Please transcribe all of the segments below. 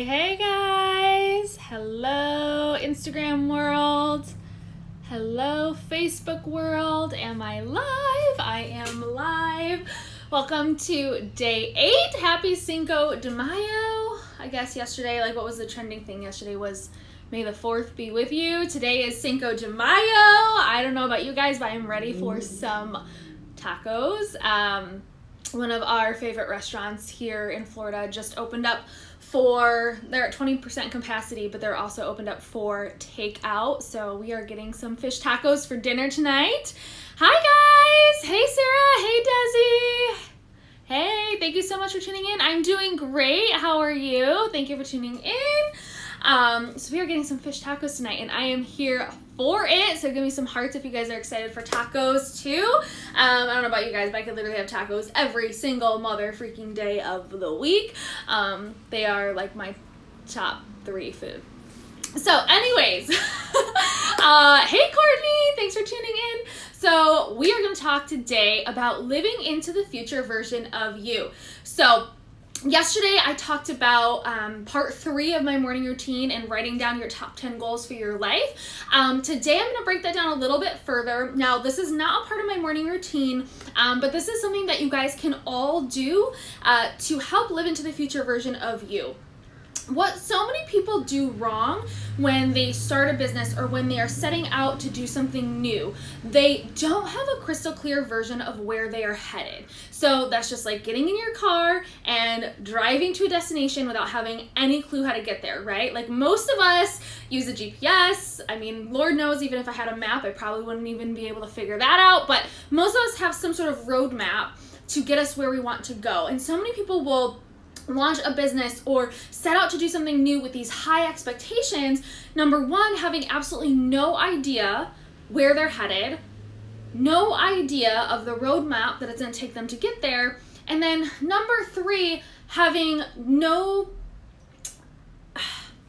Hey guys! Hello Instagram world. Hello Facebook world. Am I live? I am live. Welcome to day 8. Happy Cinco de Mayo. I guess yesterday, what was the trending thing yesterday was May the 4th be with you. Today is Cinco de Mayo. I don't know about you guys, but I'm ready for some tacos. One of our favorite restaurants here in Florida just opened up they're at 20% capacity, but they're also opened up for takeout. So we are getting some fish tacos for dinner tonight. Hi guys! Hey Sarah! Hey Desi! Hey, thank you so much for tuning in. I'm doing great. How are you? Thank you for tuning in. So we are getting some fish tacos tonight, and I am here for it. So give me some hearts if you guys are excited for tacos too. I don't know about you guys, but I could literally have tacos every single mother freaking day of the week. They are like my top 3 food. So anyways, hey Courtney, thanks for tuning in. So we are going to talk today about living into the future version of you. So yesterday, I talked about part 3 of my morning routine and writing down your top 10 goals for your life. Today, I'm going to break that down a little bit further. Now, this is not a part of my morning routine, but this is something that you guys can all do to help live into the future version of you. What so many people do wrong when they start a business or when they are setting out to do something new, they don't have a crystal clear version of where they are headed. So that's just like getting in your car and driving to a destination without having any clue how to get there, right? Like most of us use a GPS. I mean, Lord knows, even if I had a map, I probably wouldn't even be able to figure that out. But most of us have some sort of roadmap to get us where we want to go. And so many people will launch a business or set out to do something new with these high expectations. Number 1, having absolutely no idea where they're headed, no idea of the roadmap that it's going to take them to get there. And then number 3, having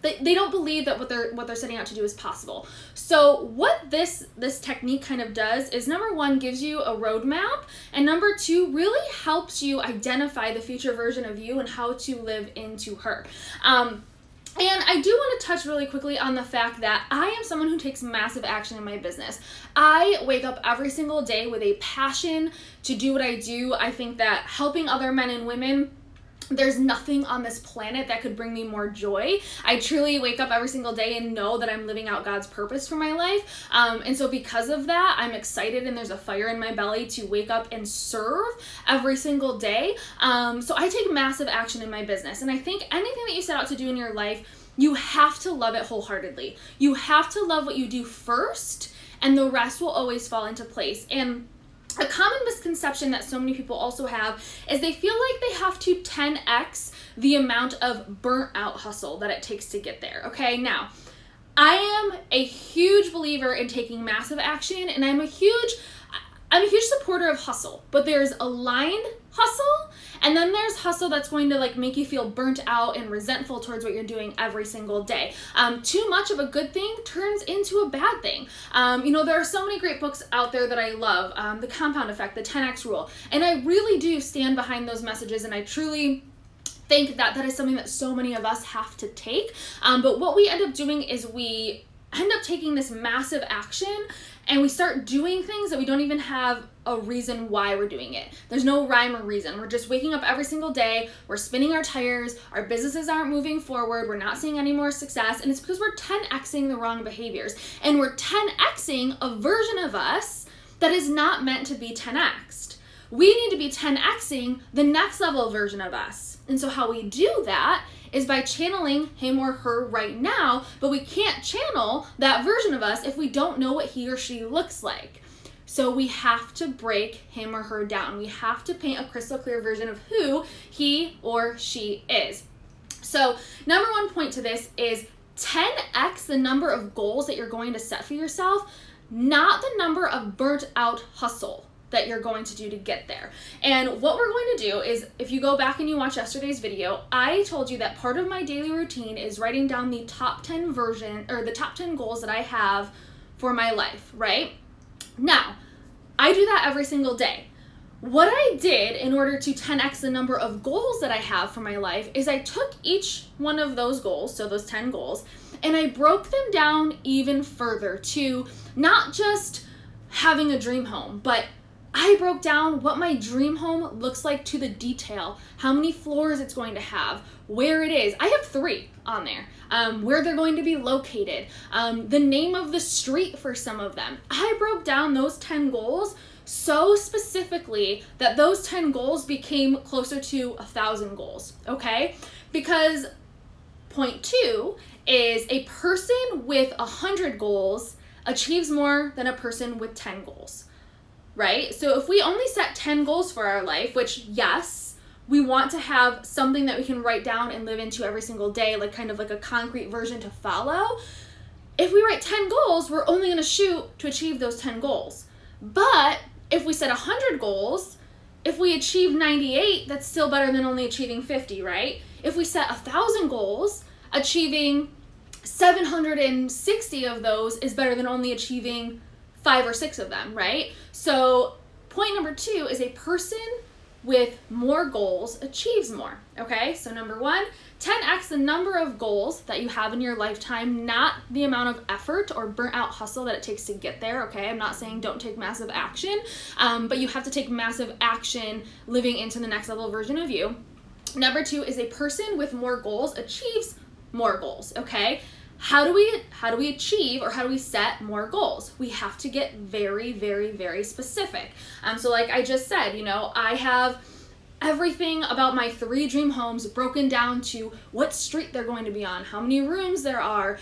they don't believe that what they're setting out to do is possible. So what this technique kind of does is, number 1, gives you a roadmap, and number 2, really helps you identify the future version of you and how to live into her. And I do want to touch really quickly on the fact that I am someone who takes massive action in my business. I wake up every single day with a passion to do what I do. I think that helping other men and women, there's nothing on this planet that could bring me more joy. I truly wake up every single day and know that I'm living out God's purpose for my life. And so because of that, I'm excited and there's a fire in my belly to wake up and serve every single day. So I take massive action in my business. And I think anything that you set out to do in your life, you have to love it wholeheartedly. You have to love what you do first, and the rest will always fall into place. And a common misconception that so many people also have is they feel like they have to 10x the amount of burnt out hustle that it takes to get there. Okay, now I am a huge believer in taking massive action, and I'm a huge supporter of hustle, but there's aligned hustle, and then there's hustle that's going to make you feel burnt out and resentful towards what you're doing every single day. Too much of a good thing turns into a bad thing. There are so many great books out there that I love, The Compound Effect, The 10X Rule, and I really do stand behind those messages, and I truly think that is something that so many of us have to take. But what we end up doing is we end up taking this massive action and we start doing things that we don't even have a reason why we're doing it. There's no rhyme or reason. We're just waking up every single day, we're spinning our tires, our businesses aren't moving forward, we're not seeing any more success, and it's because we're 10xing the wrong behaviors. And we're 10xing a version of us that is not meant to be 10xed. We need to be 10xing the next level version of us. And so how we do that is by channeling him or her right now, but we can't channel that version of us if we don't know what he or she looks like. So we have to break him or her down. We have to paint a crystal clear version of who he or she is. So number 1 point to this is 10x the number of goals that you're going to set for yourself, not the number of burnt out hustle that you're going to do to get there. And what we're going to do is, if you go back and you watch yesterday's video, I told you that part of my daily routine is writing down the top 10 goals that I have for my life, right? Now, I do that every single day. what I did in order to 10x the number of goals that I have for my life is I took each one of those goals, so those 10 goals, and I broke them down even further to not just having a dream home, but I broke down what my dream home looks like to the detail, how many floors it's going to have, where it is. I have 3 on there, where they're going to be located, the name of the street for some of them. I broke down those 10 goals so specifically that those 10 goals became closer to 1,000 goals, okay? Because point 2 is a person with 100 goals achieves more than a person with 10 goals. Right? So if we only set 10 goals for our life, which yes, we want to have something that we can write down and live into every single day, like kind of like a concrete version to follow. If we write 10 goals, we're only going to shoot to achieve those 10 goals. But if we set 100 goals, if we achieve 98, that's still better than only achieving 50, right? If we set 1,000 goals, achieving 760 of those is better than only achieving 5 or 6 of them, right? So point number 2 is a person with more goals achieves more, okay? So number 1, 10x the number of goals that you have in your lifetime, not the amount of effort or burnt out hustle that it takes to get there, okay? I'm not saying don't take massive action, but you have to take massive action living into the next level version of you. Number 2 is a person with more goals achieves more goals, okay? How do we achieve, or how do we set more goals? We have to get very, very, very specific. So like I just said, you know, I have everything about my 3 dream homes broken down to what street they're going to be on, how many rooms there are,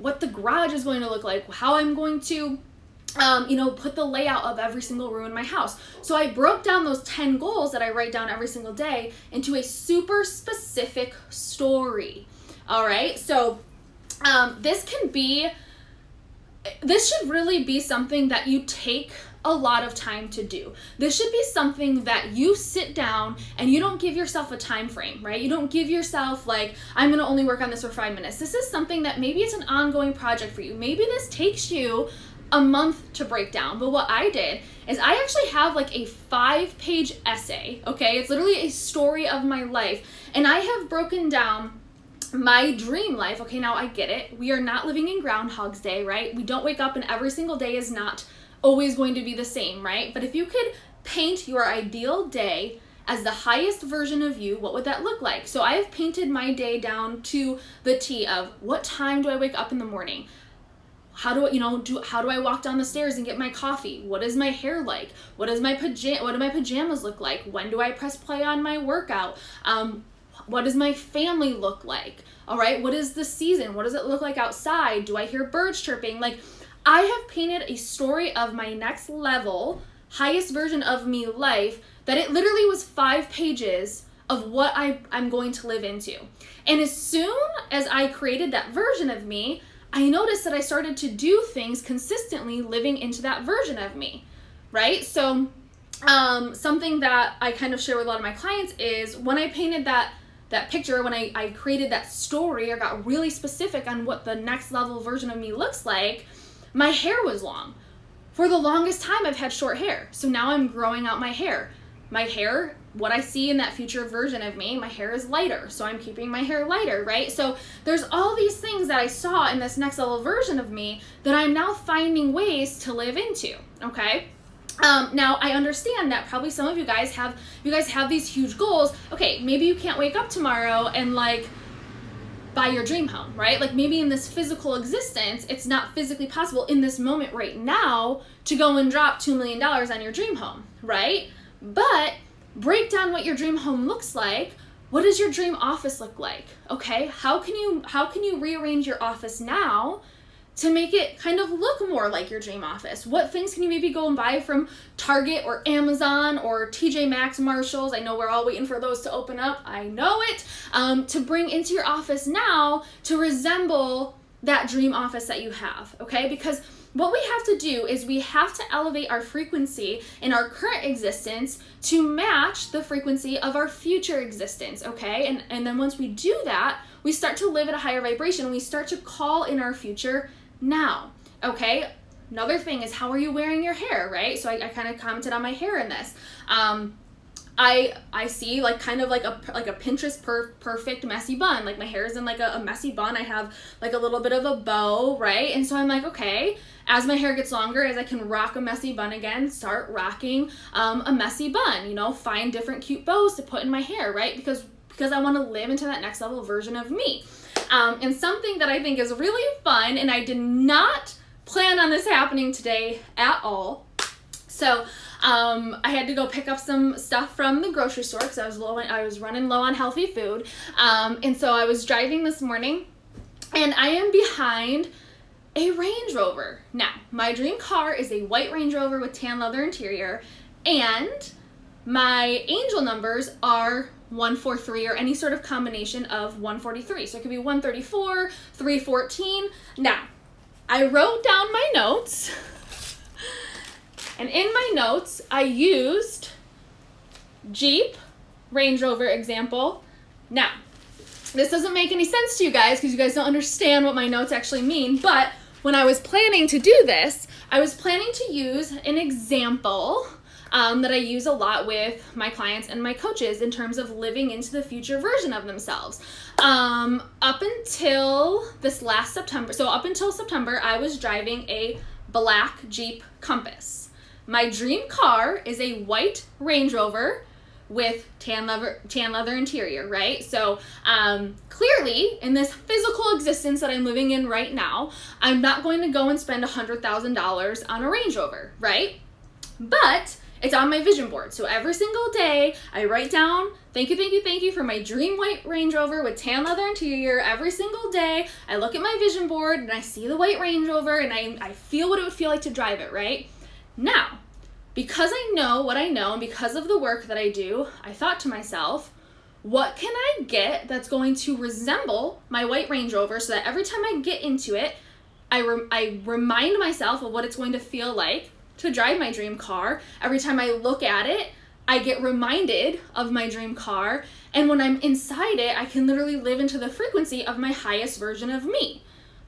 what the garage is going to look like, how I'm going to put the layout of every single room in my house. So I broke down those 10 goals that I write down every single day into a super specific story. All right, so this should really be something that you take a lot of time to do. This should be something that you sit down and you don't give yourself a time frame, right? You don't give yourself like, I'm going to only work on this for 5 minutes. This is something that maybe it's an ongoing project for you. Maybe this takes you a month to break down. But what I did is I actually have like a 5-page essay, okay? It's literally a story of my life. And I have broken down my dream life. Okay, now I get it. We are not living in Groundhog's Day, right? We don't wake up and every single day is not always going to be the same, right? But if you could paint your ideal day as the highest version of you, what would that look like? So I have painted my day down to the T of what time do I wake up in the morning? How do I walk down the stairs and get my coffee? What is my hair like? What do my pajamas look like? When do I press play on my workout? What does my family look like? All right, what is the season? What does it look like outside? Do I hear birds chirping? Like, I have painted a story of my next level, highest version of me life, that it literally was 5 pages of what I'm going to live into. And as soon as I created that version of me, I noticed that I started to do things consistently living into that version of me, right? So something that I kind of share with a lot of my clients is when I painted that picture, when I created that story or got really specific on what the next level version of me looks like, my hair was long. For the longest time, I've had short hair. So now I'm growing out my hair. My hair, what I see in that future version of me, my hair is lighter. So I'm keeping my hair lighter, right? So there's all these things that I saw in this next level version of me that I'm now finding ways to live into, okay? Now I understand that probably some of you guys have these huge goals. Okay, maybe you can't wake up tomorrow and like buy your dream home, right? Like maybe in this physical existence, it's not physically possible in this moment right now to go and drop $2 million on your dream home, right? But break down what your dream home looks like. What does your dream office look like? Okay, how can you rearrange your office now to make it kind of look more like your dream office? What things can you maybe go and buy from Target or Amazon or TJ Maxx, Marshalls? I know we're all waiting for those to open up. I know it. To bring into your office now to resemble that dream office that you have, okay? Because what we have to do is we have to elevate our frequency in our current existence to match the frequency of our future existence, okay? And then once we do that, we start to live at a higher vibration and we start to call in our future now, okay? another thing is, how are you wearing your hair, right? So I kind of commented on my hair in this. I see like kind of like a Pinterest perfect messy bun. Like my hair is in like a messy bun. I have like a little bit of a bow, right? And so I'm like, okay, as my hair gets longer, as I can rock a messy bun again, start rocking a messy bun, you know, find different cute bows to put in my hair, right? Because I want to live into that next level version of me. And something that I think is really fun, and I did not plan on this happening today at all. So I had to go pick up some stuff from the grocery store because I was running low on healthy food. And so I was driving this morning, and I am behind a Range Rover. Now, my dream car is a white Range Rover with tan leather interior, and my angel numbers are 143 or any sort of combination of 143. So it could be 134, 314. Now, I wrote down my notes. And in my notes, I used Jeep, Range Rover example. Now, this doesn't make any sense to you guys because you guys don't understand what my notes actually mean, but when I was planning to do this, I was planning to use an example that I use a lot with my clients and my coaches in terms of living into the future version of themselves. Up until this last September, so up until September, I was driving a black Jeep Compass. My dream car is a white Range Rover with tan leather interior, right? So clearly, in this physical existence that I'm living in right now, I'm not going to go and spend $100,000 on a Range Rover, right? But it's on my vision board. So every single day, I write down, thank you for my dream white Range Rover with tan leather interior. Every single day, I look at my vision board and I see the white Range Rover and I feel what it would feel like to drive it, right? Now, because I know what I know and because of the work that I do, I thought to myself, what can I get that's going to resemble my white Range Rover so that every time I get into it, I remind myself of what it's going to feel like to drive my dream car. Every time I look at it, I get reminded of my dream car. And when I'm inside it, I can literally live into the frequency of my highest version of me.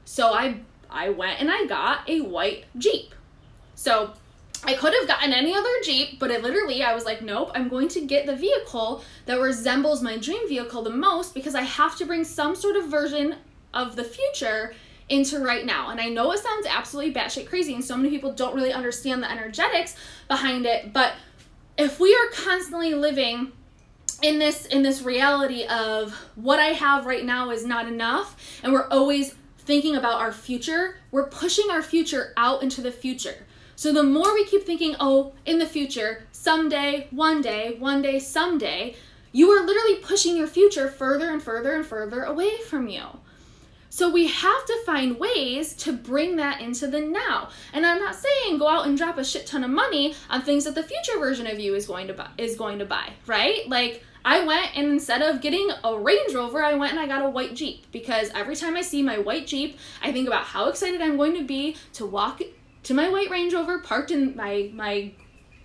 So I went and I got a white Jeep. So I could have gotten any other Jeep, but I was like, nope, I'm going to get the vehicle that resembles my dream vehicle the most because I have to bring some sort of version of the future into right now. And I know it sounds absolutely batshit crazy and so many people don't really understand the energetics behind it, but if we are constantly living in this reality of what I have right now is not enough, and we're always thinking about our future, we're pushing our future out into the future. So the more we keep thinking, oh, in the future, someday, one day, someday, you are literally pushing your future further and further and further away from you. So we have to find ways to bring that into the now. And I'm not saying go out and drop a shit ton of money on things that the future version of you is going to buy, right? Like I went and instead of getting a Range Rover, I went and I got a white Jeep because every time I see my white Jeep, I think about how excited I'm going to be to walk to my white Range Rover parked in my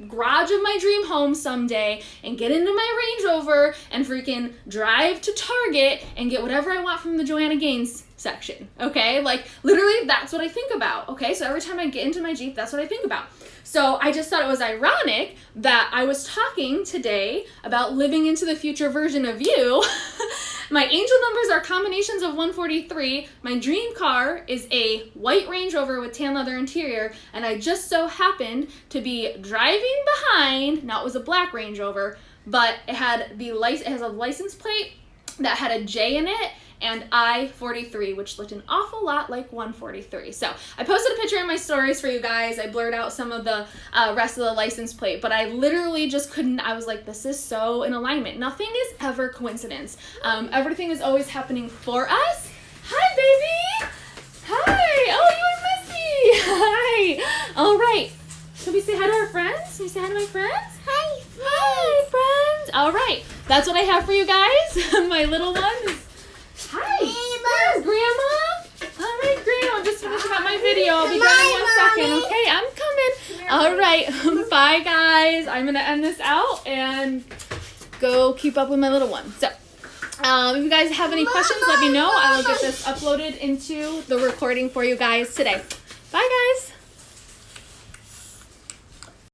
garage of my dream home someday and get into my Range Rover and freaking drive to Target and get whatever I want from the Joanna Gaines section, okay? Like, literally, that's what I think about, okay? So every time I get into my Jeep, that's what I think about. So I just thought it was ironic that I was talking today about living into the future version of you. My angel numbers are combinations of 143. My dream car is a white Range Rover with tan leather interior, and I just so happened to be driving behind, now it was a black Range Rover, but it has a license plate that had a J in it, and I-43, which looked an awful lot like 143. So I posted a picture in my stories for you guys. I blurred out some of the rest of the license plate, but I literally just couldn't. I was like, this is so in alignment. Nothing is ever coincidence. Everything is always happening for us. Hi, baby. Hi. Oh, you are messy. Hi. All right. Should we say hi to our friends? Can we say hi to my friends? Hi, friends. Hi, friends. All right. That's what I have for you guys. My little ones. Hi. There's Grandma. All right, Grandma. I'm just finishing up my video. I'll be done in 1 second. Okay, I'm coming. All right. Bye, guys. I'm going to end this out and go keep up with my little one. So, if you guys have any questions, let me know. I will get this uploaded into the recording for you guys today. Bye, guys.